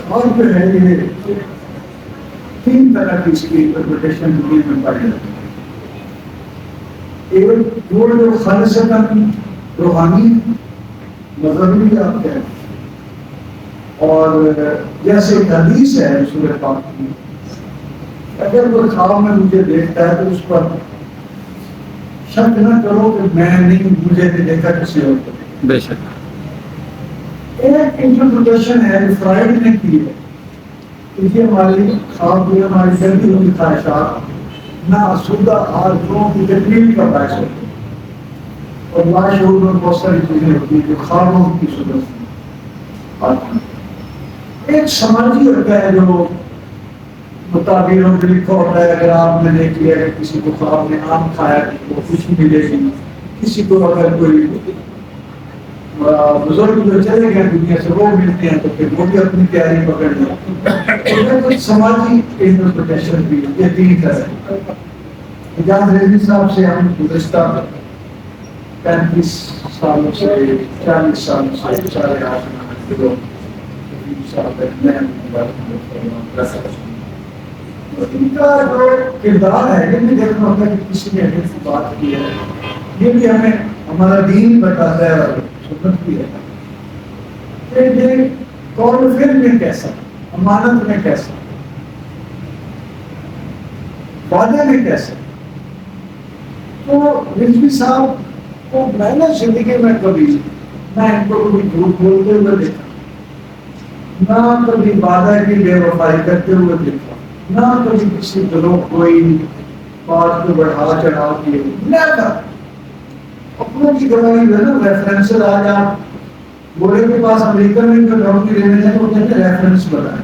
اور جو ہے یہ تین طرح کی اس کی انٹرپریٹیشن دنیا میں پائی جاتی ہے. ایک وہ جو خالصتاً روحانی مذہبی آپ کہتے ہیں، اور جیسے ایک حدیث ہے رسول پاک کی، اگر کوئی خواب میں مجھے دیکھتا ہے تو اس پر شک نہ کرو کہ میں نہیں مجھے نہیں دیکھا کسی اور کو. بے شک. ایک انٹرپریٹیشن ہے جو فرائڈ نے کی ہے کہ یہ ہماری خواب جو ہماری جلدی ہوئی خواہشات نہ آسودہ آرزوؤں کی تکمیل کا باعث ہوتی ہے، اور لاشعور میں بہت ساری چیزیں ہوتی ہیں جو خوابوں کی صورت میں آتی ہیں. ایک سماجی ہوتا ہے جو مطابقوں میں لکھا ہوتا ہے، اگر آپ نے دیکھ لیا کہ کسی کو خواب میں آم کھایا تو خوشی ملے گی، کسی کو اگر کوئی بزرگ جو چلے گئے دنیا سے وہ ملتے ہیں تو پھر وہ بھی اپنی تیاری پکڑ لیں. کچھ سماجی انٹرپریٹیشن بھی یہ تین طرح ہے. اجاز رضوی صاحب سے ہم گزشتہ 35 سالوں سے 40 سالوں سے چارے ان کا جو کردار ہے یہ بھی دیکھنا ہوتا ہے کہ کسی نے ہمیں سے بات کی ہے، یہ بھی ہمیں ہمارا دین بتاتا ہے اور سنت بھی ہے کہ یہ قول و فعل میں کیسا، امانت میں کیسا، وعدے میں کیسا. تو رضوی صاحب کو میں نے زندگی میں کبھی نہ ان کو کبھی جھوٹ بولتے ہوئے دیکھا، نہ کبھی وعدہ کی بے وفائی کرتے ہوئے دیکھا، نہ کبھی کسی دلوں کوئی بات کو بڑھا چڑھا کے نہ تھا. اپنوں کی گواہی ہے نا ریفرنس. آج آپ گورے کے پاس امریکہ میں جو ڈاکٹر لینے جائیں وہ کہتے ہیں ریفرنس بنائیں،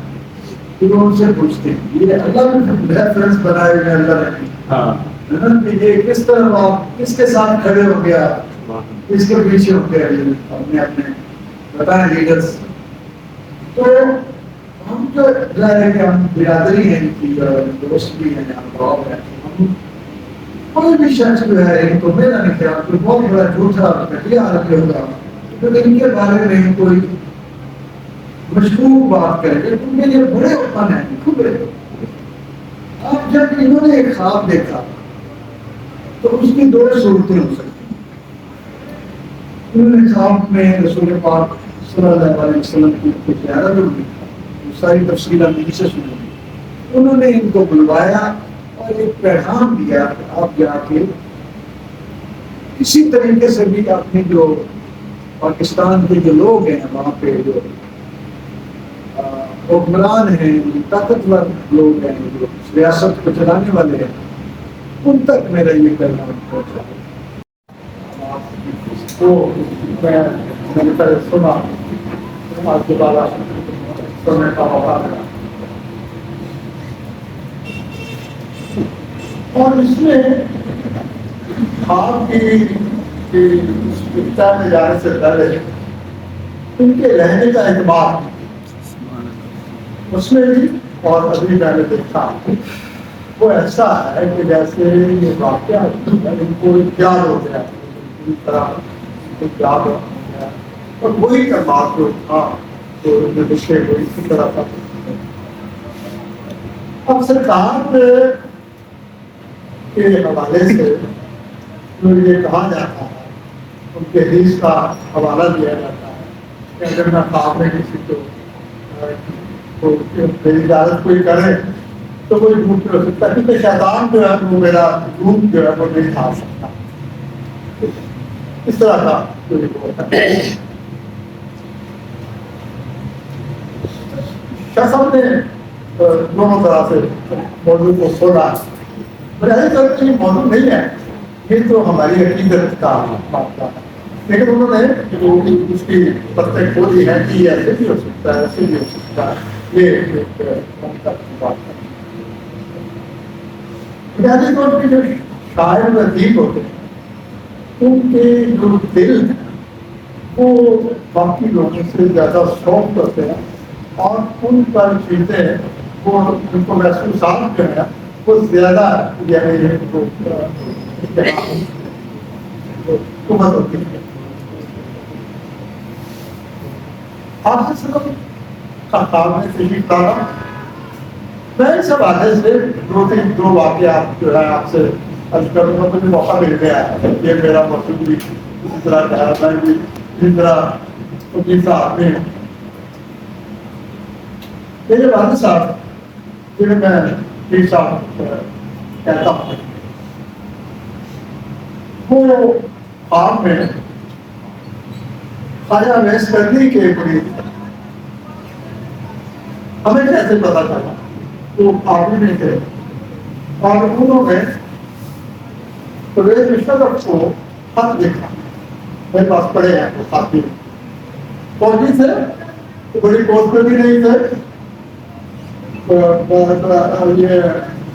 پھر ان سے پوچھتے ہیں یہ اللہ نے ریفرنس بنائے ہوئے اللہ نے کہ یہ کس طرح آپ کس کے ساتھ کھڑے ہو گیا، کس کے پیچھے ہو گیا، اپنے اپنے بتائیں لیڈرس. تو ہم جو ظاہر ہے کہ ہم برادری ہیں ان کی، دوست بھی ہیں، احباب ہیں. کوئی بھی شخص جو ہے ان کو میرا نہیں خیال کوئی بہت بڑا جھوٹا گھٹیا آدمی ہوگا تو ان کے بارے میں کوئی مشکوک بات کرے گا کیونکہ یہ بڑے اوپن ہیں کھلے. اب جب انہوں نے ایک خواب دیکھا تو اس کی دو صورتیں ہو سکتی ہیں. انہوں نے خواب میں رسول پاک صلی اللہ علیہ وسلم کی زیارت ہوئی، ساری تفصیلات نہیں سے سنی. انہوں نے ان کو بلوایا اور ایک پیغام دیا کہ آپ جا کے کسی طریقے سے بھی اپنے جو پاکستان کے جو لوگ ہیں وہاں پہ جو حکمران ہیں، طاقتور لوگ ہیں، جو ریاست کو چلانے والے ہیں، ان تک میرا یہ پیغام پہنچا. تو میں نے پہلے سنا آپ کے بعد سننے کا موقع ملا. اور اس میں آپ کی میں جانے سے پہلے ان کے رہنے کا اعتبار اس میں بھی، اور ابھی میں نے دیکھا وہ ایسا ہے کہ جیسے یہ واقعہ ان کو یاد ہو گیا، اس طرح یاد ہو گیا اور وہی کا بات جو تھا تو اسی طرح تھا. اب سرکار کے حوالے سے جو یہ کہا جاتا ہے، ان کے حدیث کا حوالہ دیا جاتا ہے کہ اگر میں خواب میں کسی کو میری اجازت کوئی کرے تو کوئی جھوٹ نہیں ہو سکتا، کیونکہ شیطان جو ہے وہ میرا جھوٹ جو ہے وہ نہیں کھا سکتا. اس طرح کا کوئی ہوتا ہے. شاہ صاحب نے دونوں طرح سے موضوع کو کھولا. بظاہر طور پر یہ موضوع نہیں ہے، یہ تو ہماری عقیدت کا معاملہ ہے، لیکن انہوں نے جو اس کی پتہ کھولی ہے کہ یہ ایسے بھی ہو سکتا ہے، ایسے بھی ہو سکتا ہے. یہ ایک بات ہے. بنیادی طور پہ جو شاعر و ادیب ہوتے ہیں ان کے جو دل ہیں وہ باقی لوگوں سے زیادہ سافٹ ہوتے ہیں، اور ان پر چیزیں وہ ان کو محسوسات جو ہیں وہ زیادہ یعنی قوت ہوتی ہے. آپ سے صرف کام میں تشریف لانا. میں اس حوالے سے دو واقعات جو ہے آپ سے عرض کروں گا. مجھے موقع مل گیا ہے. یہ میرا مقصود بھی اسی طرح کہا تھا کہ جس طرح وکیل صاحب نے میرے والد صاحب جنہیں میں وکیل صاحب کہتا ہوں وہ آپ میں خواجہ ویس کرنی کے مرید ہمیں کیسے پتا چلا وہ آپ ہی نہیں تھے اور انہوں نے پرویز مشرف کو خط لکھا. میرے پاس پڑے ہیں وہ خط بھی فوجی سے بڑی پوسٹ پہ بھی نہیں تھے. یہ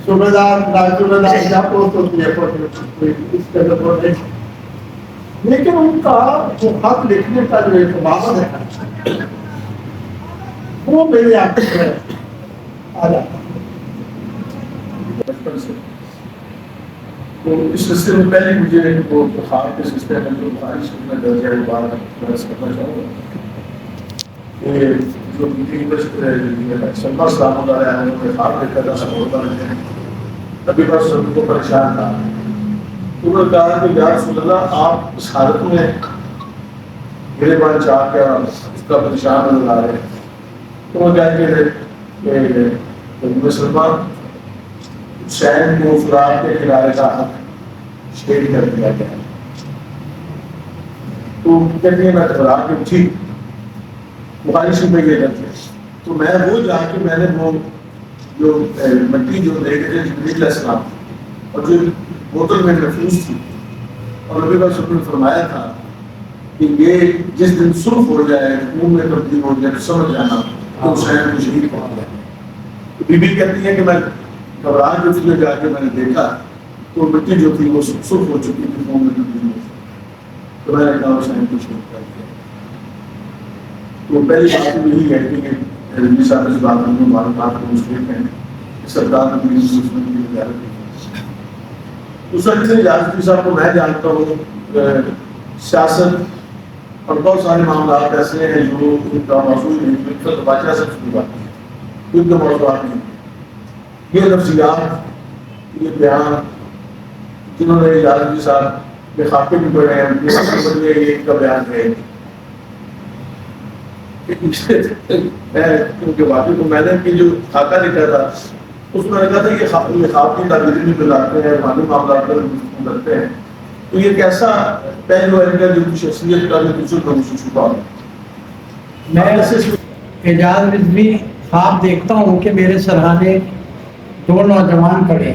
صوبے دار نائب صوبے دار کیا پوسٹ ہوتی ہے اس کے اندر. لیکن ان کا جو خط لکھنے کا جو اعتماد ہے وہ میرے آنکھ میں آ جاتا. بچپن سے تو اس سلسلے میں پہلے مجھے وہ بخار کے سلسلے میں جو خواہش میں درجۂ بار درس کرنا چاہوں گا کہ جو سلمہ السلام علیہ انہوں نے خواب دیکھا تھا سب ہوتا رہتے ہیں. ابھی بس سب کو پریشان تھا تو انہوں نے کہا کہ یا رسول اللہ آپ اس حالت میں میرے بان چاہ کے اس کا پریشان نظر آ رہے ہیں. تو وہ کہتے تھے کہ مسلمان حسین کو فرات کے کنارے کا حق شہید کر دیا گیا. تو کہتے ہیں میں گھبرا کے اٹھی بخاری شریف میں یہ کرتے ہیں. تو میں وہ جا کے میں نے وہ جو مٹی جو لے گئے جبریل علیہ السلام اور جو بوتل میں محفوظ تھی اور نبی صلی اللہ علیہ وسلم نے فرمایا تھا کہ یہ جس دن سرخ ہو جائے خون میں تبدیل ہو جائے سمجھ جانا تو حسین کو شہید پہنچ جائے. تو بی بی کہتی ہے کہ میں گھبراہٹ جو تھی جا کے میں نے دیکھا تو مٹی جو تھی وہ سرخ ہو چکی تھی خون میں تبدیل ہو چکی. تو میں نے کہا حسین کو شہید کر دیا. تو پہلی بات یہی ہے کہ نبی صاحب اس بات میں معلومات کو مشکل ہیں سرکار نبی صلی اللہ علیہ وسلم کی زیارت. دوسرا کسی اجازت صاحب کو میں جانتا ہوں سیاست اور بہت سارے معاملات ایسے ہیں جو ان کا موضوع نہیں بادشاہ سے شروع بات ہے ان کے موضوعات نہیں. یہ لفظیات یہ بیان جنہوں نے اجازت صاحب کے خاکے بھی پڑھے ہیں یہ ایک کا بیان ہے کیونکہ واقعی کو میں نے جو خاکہ لکھا تھا اس میں لکھا تھا یہ خواب کی تعبیریں بھی بلاتے ہیں مالی معاملات پر کرتے ہیں. تو یہ کیسا پہلو ہے جو شخصیت کا جو دوسرے کا چھپا ہو. میں اعجاز رضوی خواب دیکھتا ہوں کہ میرے سرحانے دو نوجوان کھڑے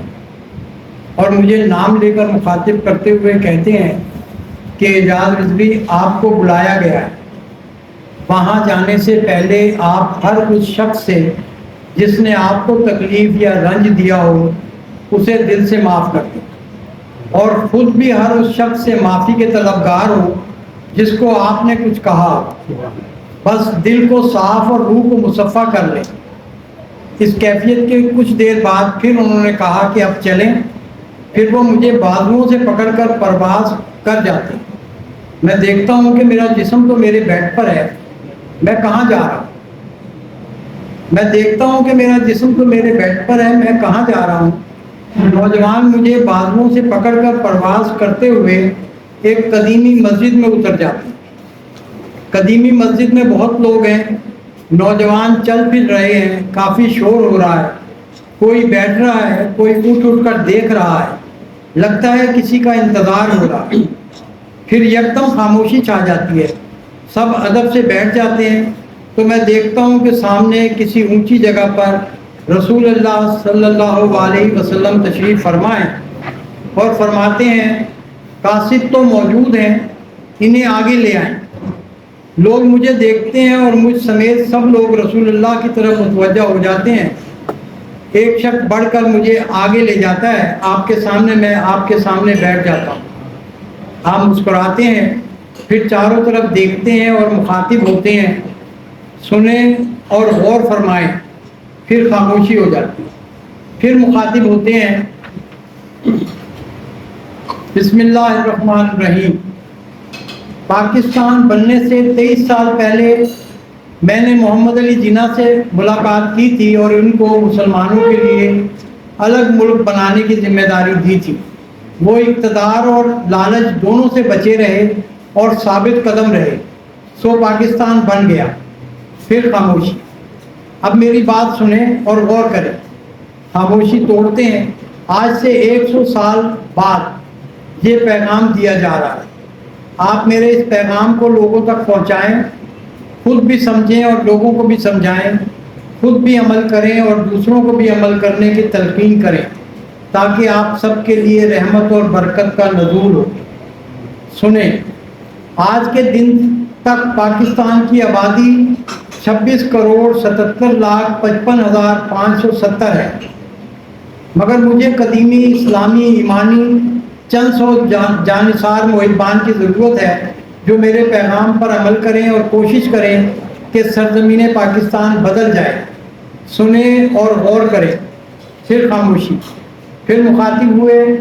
اور مجھے نام لے کر مخاطب کرتے ہوئے کہتے ہیں کہ اعجاز رضوی آپ کو بلایا گیا ہے. وہاں جانے سے پہلے آپ ہر اس شخص سے جس نے آپ کو تکلیف یا رنج دیا ہو اسے دل سے معاف کر دیں اور خود بھی ہر اس شخص سے معافی کے طلبگار ہو جس کو آپ نے کچھ کہا. بس دل کو صاف اور روح کو مصفا کر لیں. اس کیفیت کے کچھ دیر بعد پھر انہوں نے کہا کہ اب چلیں. پھر وہ مجھے بازوؤں سے پکڑ کر پرواز کر جاتے. میں دیکھتا ہوں کہ میرا جسم تو میرے بیڈ پر ہے. میں کہاں جا رہا ہوں؟ میں دیکھتا ہوں کہ میرا جسم تو میرے بیڈ پر ہے. میں کہاں جا رہا ہوں؟ نوجوان مجھے بازوؤں سے پکڑ کر پرواز کرتے ہوئے ایک قدیمی مسجد میں اتر جاتے ہیں. قدیمی مسجد میں بہت لوگ ہیں. نوجوان چل پھر رہے ہیں. کافی شور ہو رہا ہے. کوئی بیٹھ رہا ہے, کوئی اٹھ کر دیکھ رہا ہے. لگتا ہے کسی کا انتظار ہو رہا ہے. پھر یکدم خاموشی چھا جاتی ہے. سب ادب سے بیٹھ جاتے ہیں. تو میں دیکھتا ہوں کہ سامنے کسی اونچی جگہ پر رسول اللہ صلی اللہ علیہ وسلم تشریف فرمائیں اور فرماتے ہیں قاصد تو موجود ہیں, انہیں آگے لے آئیں. لوگ مجھے دیکھتے ہیں اور مجھ سمیت سب لوگ رسول اللہ کی طرف متوجہ ہو جاتے ہیں. ایک شخص بڑھ کر مجھے آگے لے جاتا ہے. آپ کے سامنے میں آپ کے سامنے بیٹھ جاتا ہوں. آپ مسکراتے ہیں, پھر چاروں طرف دیکھتے ہیں اور مخاطب ہوتے ہیں. سنیں اور غور فرمائیں. پھر خاموشی ہو جاتی ہے. پھر مخاطب ہوتے ہیں. بسم اللہ الرحمن الرحیم. پاکستان بننے سے 23 سال پہلے میں نے محمد علی جناح سے ملاقات کی تھی اور ان کو مسلمانوں کے لیے الگ ملک بنانے کی ذمہ داری دی تھی۔ وہ اقتدار اور لالچ دونوں سے بچے رہے اور ثابت قدم رہے، سو پاکستان بن گیا۔ پھر خاموشی۔ اب میری بات سنیں اور غور کریں۔ خاموشی توڑتے ہیں۔ آج سے 100 سال بعد یہ پیغام دیا جا رہا ہے۔ آپ میرے اس پیغام کو لوگوں تک پہنچائیں، خود بھی سمجھیں اور لوگوں کو بھی سمجھائیں، خود بھی عمل کریں اور دوسروں کو بھی عمل کرنے کی تلقین کریں، تاکہ آپ سب کے لیے رحمت اور برکت کا نزول ہو۔ سنیں، آج کے دن تک پاکستان کی آبادی 26,77,55,570 ہے، مگر مجھے قدیمی اسلامی ایمانی چند سو جانثار محبان کی ضرورت ہے جو میرے پیغام پر عمل کریں اور کوشش کریں کہ سرزمین پاکستان بدل جائے۔ سنیں اور غور کریں۔ پھر خاموشی۔ پھر مخاطب ہوئے،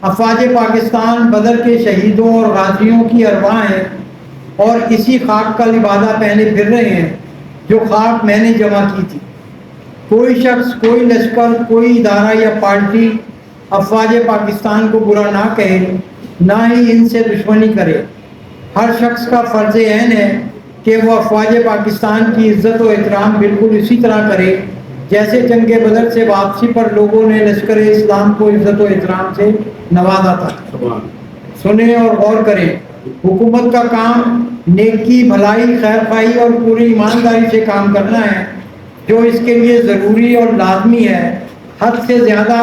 افواج پاکستان بدر کے شہیدوں اور غازیوں کی ارواح ہیں اور اسی خاک کا لبادہ پہنے پھر رہے ہیں جو خاک میں نے جمع کی تھی۔ کوئی شخص، کوئی لشکر، کوئی ادارہ یا پارٹی افواج پاکستان کو برا نہ کہے، نہ ہی ان سے دشمنی کرے۔ ہر شخص کا فرض عین ہے کہ وہ افواج پاکستان کی عزت و احترام بالکل اسی طرح کرے جیسے جنگ بدر سے واپسی پر لوگوں نے لشکر اسلام کو عزت و احترام سے نوازا تھا۔ سنیں اور غور کریں۔ حکومت کا کام نیکی، بھلائی، خیر خواہی اور پوری ایمانداری سے کام کرنا ہے، جو اس کے لیے ضروری اور لازمی ہے۔ حد سے زیادہ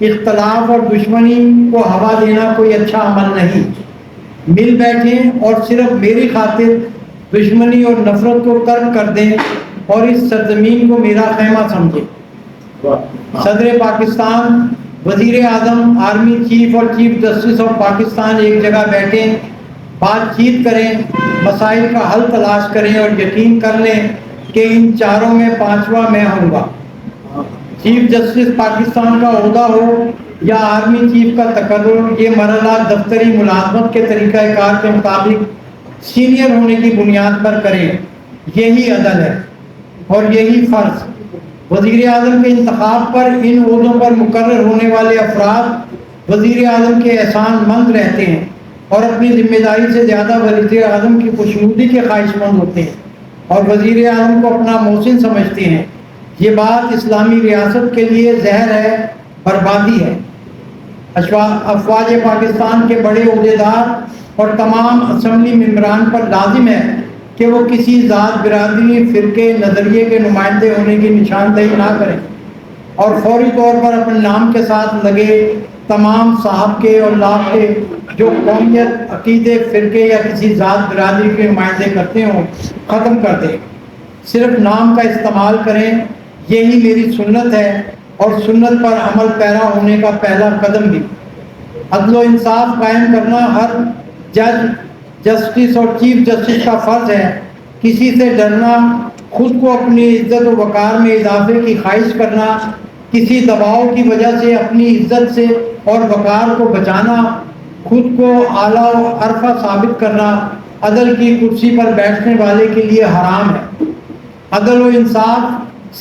اختلاف اور دشمنی کو ہوا دینا کوئی اچھا عمل نہیں۔ مل بیٹھیں اور صرف میری خاطر دشمنی اور نفرت کو ترک کر دیں اور اس سرزمین کو میرا خیمہ سمجھیں۔ صدر پاکستان، وزیر اعظم، آرمی چیف اور چیف جسٹس آف پاکستان ایک جگہ بیٹھیں، بات چیت کریں، مسائل کا حل تلاش کریں اور یقین کر لیں کہ ان چاروں میں پانچواں میں ہوں گا۔ چیف جسٹس پاکستان کا عہدہ ہو یا آرمی چیف کا تقرر، یہ مرحلہ دفتری ملازمت کے طریقہ کار کے مطابق سینئر ہونے کی بنیاد پر کریں۔ یہی عدل ہے اور یہی فرض۔ وزیر اعظم کے انتخاب پر ان عہدوں پر مقرر ہونے والے افراد وزیر اعظم کے احسان مند رہتے ہیں اور اپنی ذمہ داری سے زیادہ وزیر اعظم کی خوشنودی کے خواہش مند ہوتے ہیں اور وزیر اعظم کو اپنا محسن سمجھتے ہیں۔ یہ بات اسلامی ریاست کے لیے زہر ہے، بربادی ہے۔ افواج پاکستان کے بڑے عہدیدار اور تمام اسمبلی ممبران پر لازم ہے کہ وہ کسی ذات، برادری، فرقے، نظریے کے نمائندے ہونے کی نشاندہی نہ کریں اور فوری طور پر اپنے نام کے ساتھ لگے تمام صاحب کے اور لاحق کے جو قومیت، عقیدے، فرقے یا کسی ذات، برادری کے نمائندے کرتے ہوں ختم کر دیں۔ صرف نام کا استعمال کریں۔ یہی میری سنت ہے اور سنت پر عمل پیرا ہونے کا پہلا قدم بھی۔ عدل و انصاف قائم کرنا ہر جج، جسٹس اور چیف جسٹس کا فرض ہے۔ کسی سے ڈرنا، خود کو اپنی عزت و وقار میں اضافے کی خواہش کرنا، کسی دباؤ کی وجہ سے اپنی عزت سے اور وقار کو بچانا، خود کو اعلیٰ و عرفہ ثابت کرنا عدل کی کرسی پر بیٹھنے والے کے لیے حرام ہے۔ عدل و انصاف،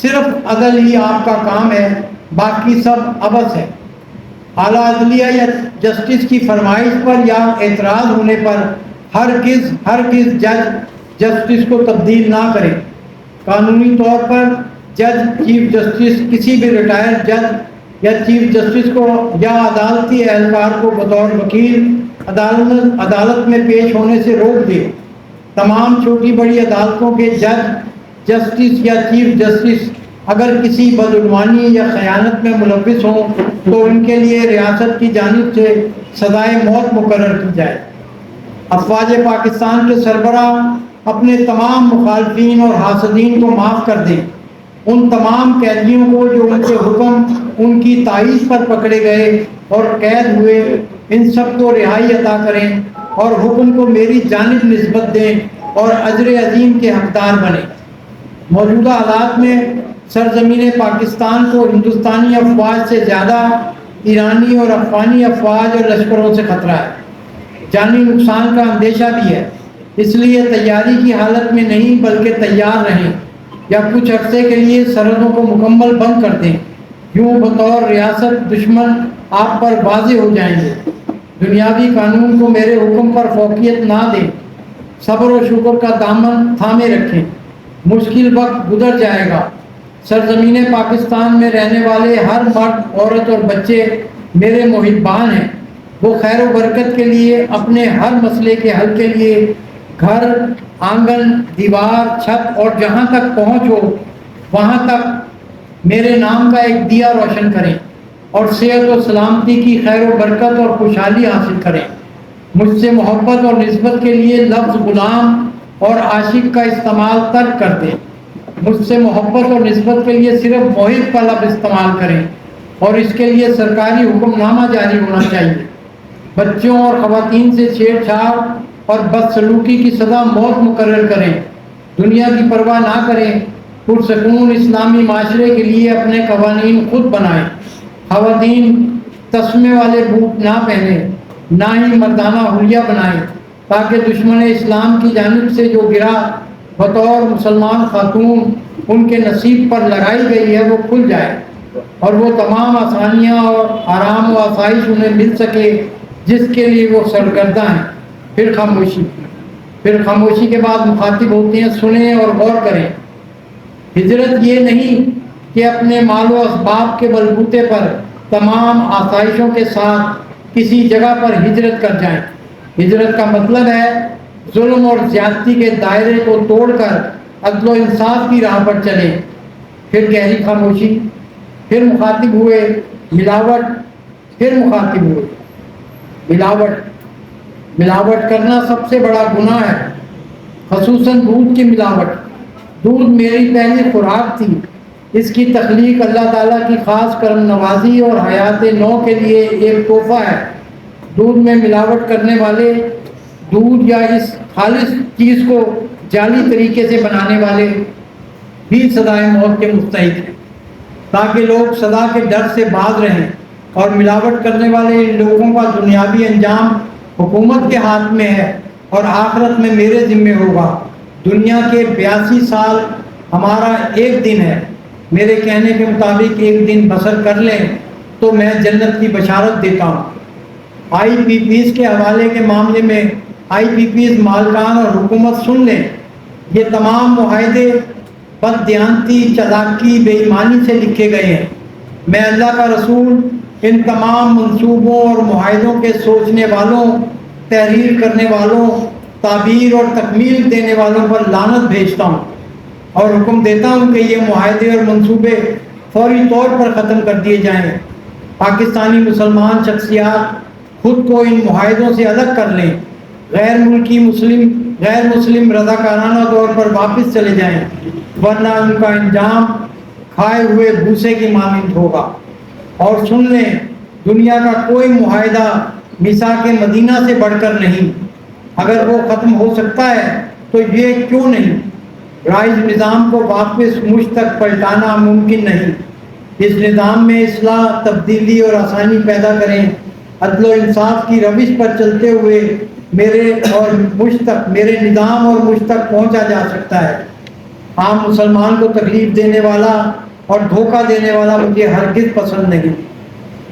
صرف عدل ہی آپ کا کام ہے، باقی سب عبث ہے۔ اعلیٰ عدلیہ یا جسٹس کی فرمائش پر یا اعتراض ہونے پر ہرگز جج جسٹس کو تبدیل نہ کریں۔ قانونی طور پر جج، چیف جسٹس کسی بھی ریٹائرڈ جج یا چیف جسٹس کو یا عدالتی اہلکار کو بطور وکیل عدالت میں پیش ہونے سے روک دے۔ تمام چھوٹی بڑی عدالتوں کے جج، جسٹس یا چیف جسٹس اگر کسی بدعنوانی یا خیانت میں ملوث ہوں تو ان کے لیے ریاست کی جانب سے سزائے موت مقرر کی جائے۔ افواج پاکستان کے سربراہ اپنے تمام مخالفین اور حاسدین کو معاف کر دیں۔ ان تمام قیدیوں کو جو ان کے حکم، ان کی تائید پر پکڑے گئے اور قید ہوئے، ان سب کو رہائی عطا کریں اور حکم کو میری جانب نسبت دیں اور اجر عظیم کے حقدار بنیں۔ موجودہ حالات میں سرزمین پاکستان کو ہندوستانی افواج سے زیادہ ایرانی اور افغانی افواج اور لشکروں سے خطرہ ہے۔ جانی نقصان کا اندیشہ بھی ہے۔ اس لیے تیاری کی حالت میں نہیں بلکہ تیار رہیں یا کچھ عرصے کے لیے سرحدوں کو مکمل بند کر دیں، یوں بطور ریاست دشمن آپ پر واضح ہو جائیں گے۔ دنیاوی قانون کو میرے حکم پر فوقیت نہ دیں، صبر و شکر کا دامن تھامے رکھیں، مشکل وقت گزر جائے گا۔ سرزمین پاکستان میں رہنے والے ہر مرد، عورت اور بچے میرے محبان ہیں۔ وہ خیر و برکت کے لیے، اپنے ہر مسئلے کے حل کے لیے گھر، آنگن، دیوار، چھت اور جہاں تک پہنچ ہو وہاں تک میرے نام کا ایک دیا روشن کریں اور صحت و سلامتی کی خیر و برکت اور خوشحالی حاصل کریں۔ مجھ سے محبت اور نسبت کے لیے لفظ غلام اور عاشق کا استعمال ترک کر دیں۔ مجھ سے محبت اور نسبت کے لیے صرف محب کا لفظ استعمال کریں اور اس کے لیے سرکاری حکم نامہ جاری ہونا چاہیے۔ بچوں اور خواتین سے چھیڑ چھاڑ اور بدسلوکی کی سزا موت مقرر کریں۔ دنیا کی پرواہ نہ کریں، پرسکون اسلامی معاشرے کے لیے اپنے قوانین خود بنائیں۔ خواتین تسمے والے بوٹ نہ پہنیں، نہ ہی مردانہ حلیہ بنائیں، تاکہ دشمن اسلام کی جانب سے جو گرا بطور مسلمان خاتون ان کے نصیب پر لگائی گئی ہے وہ کھل جائے اور وہ تمام آسانیاں اور آرام و آسائش انہیں مل سکے جس کے لیے وہ سرگرداں ہیں۔ پھر خاموشی کے بعد مخاطب ہوتے ہیں، سنیں اور غور کریں۔ ہجرت یہ نہیں کہ اپنے مال و اسباب کے بلبوتے پر تمام آسائشوں کے ساتھ کسی جگہ پر ہجرت کر جائیں۔ ہجرت کا مطلب ہے ظلم اور زیادتی کے دائرے کو توڑ کر عدل و انصاف کی راہ پر چلیں۔ پھر گہری خاموشی، پھر مخاطب ہوئے ملاوٹ، پھر مخاطب ہوئے ملاوٹ کرنا سب سے بڑا گناہ ہے، خصوصاً دودھ کی ملاوٹ۔ دودھ میری پہلی خوراک تھی، اس کی تخلیق اللہ تعالیٰ کی خاص کرم نوازی اور حیات نو کے لیے ایک تحفہ ہے۔ دودھ میں ملاوٹ کرنے والے، دودھ یا اس خالص چیز کو جعلی طریقے سے بنانے والے بھی سزائے موت کے مستحق ہیں، تاکہ لوگ سزا کے ڈر سے باز رہیں۔ اور ملاوٹ کرنے والے ان لوگوں کا دنیاوی انجام حکومت کے ہاتھ میں ہے اور آخرت میں میرے ذمہ ہوگا۔ دنیا کے 82 سال ہمارا ایک دن ہے، میرے کہنے کے مطابق ایک دن بسر کر لیں تو میں جنت کی بشارت دیتا ہوں۔ آئی پی پیز کے حوالے کے معاملے میں آئی پی پیز مالکان اور حکومت سن لیں، یہ تمام معاہدے بددیانتی، چالاکی، بے ایمانی سے لکھے گئے ہیں۔ میں اللہ کا رسول ان تمام منصوبوں اور معاہدوں کے سوچنے والوں، تحریر کرنے والوں، تعبیر اور تکمیل دینے والوں پر لعنت بھیجتا ہوں اور حکم دیتا ہوں کہ یہ معاہدے اور منصوبے فوری طور پر ختم کر دیے جائیں۔ پاکستانی مسلمان شخصیات خود کو ان معاہدوں سے الگ کر لیں، غیر مسلم رضاکارانہ طور پر واپس چلے جائیں، ورنہ ان کا انجام کھائے ہوئے بھوسے کی مانند ہوگا۔ اور سن لیں، دنیا کا کوئی معاہدہ میثاق مدینہ سے بڑھ کر نہیں۔ اگر وہ ختم ہو سکتا ہے تو یہ کیوں نہیں؟ رائج نظام کو واپس مجھ تک پلٹانا ممکن نہیں۔ اس نظام میں اصلاح، تبدیلی اور آسانی پیدا کریں۔ عدل و انصاف کی روش پر چلتے ہوئے میرے نظام اور مجھ تک پہنچا جا سکتا ہے۔ عام مسلمان کو تکلیف دینے والا اور دھوکہ دینے والا مجھے ہرگز پسند نہیں۔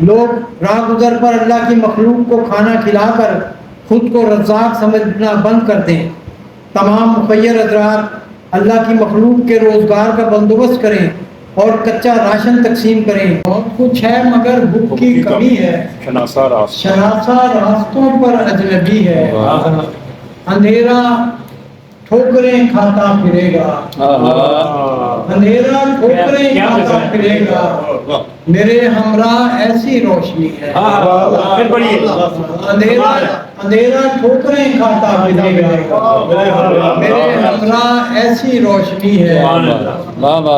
لوگ راہ گزر پر اللہ کی مخلوق کو کھانا کھلا کر خود کو رزاق سمجھنا بند کر دیں۔ تمام مخیر حضرات اللہ کی مخلوق کے روزگار کا بندوبست کریں اور کچا راشن تقسیم کریں۔ بہت کچھ ہے مگر بھوک کی کمی ہے، شناسا راستوں پر اجنبی ہے، اندھیرا ٹھوکریں کھاتا پھرے گا، اندھیرا ٹھوکریں کھاتا پھرے گا، میرے ہمراہ ایسی روشنی ہے، اندھیرا ٹھوکریں کھاتا پھرے گا، میرے ہمراہ ایسی روشنی ہے،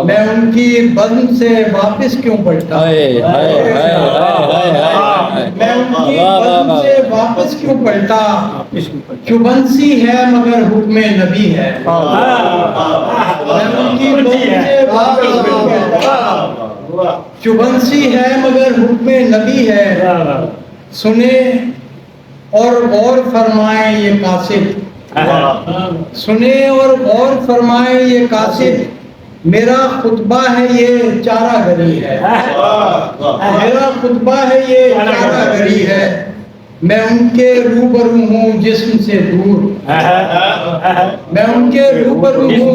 میں ان کی بزم سے واپس کیوں پلٹا، میں ان کی بزم سے واپس کیوں پلٹا، چوبنسی ہے مگر حکم نبی ہے، میں ان کی بزم سے واپس کیوں پلٹا، چوبنسی ہے مگر حکم نبی ہے۔ سنیں اور غور فرمائیں یہ قاصد، سنے اور غور فرمائے یہ قاصد، میرا خطبہ ہے یہ چارہ گری ہے، میرا خطبہ ہے یہ چارہ گری ہے، میں ان کے روبرو ہوں جسم سے دور، میں ان کے روبرو ہوں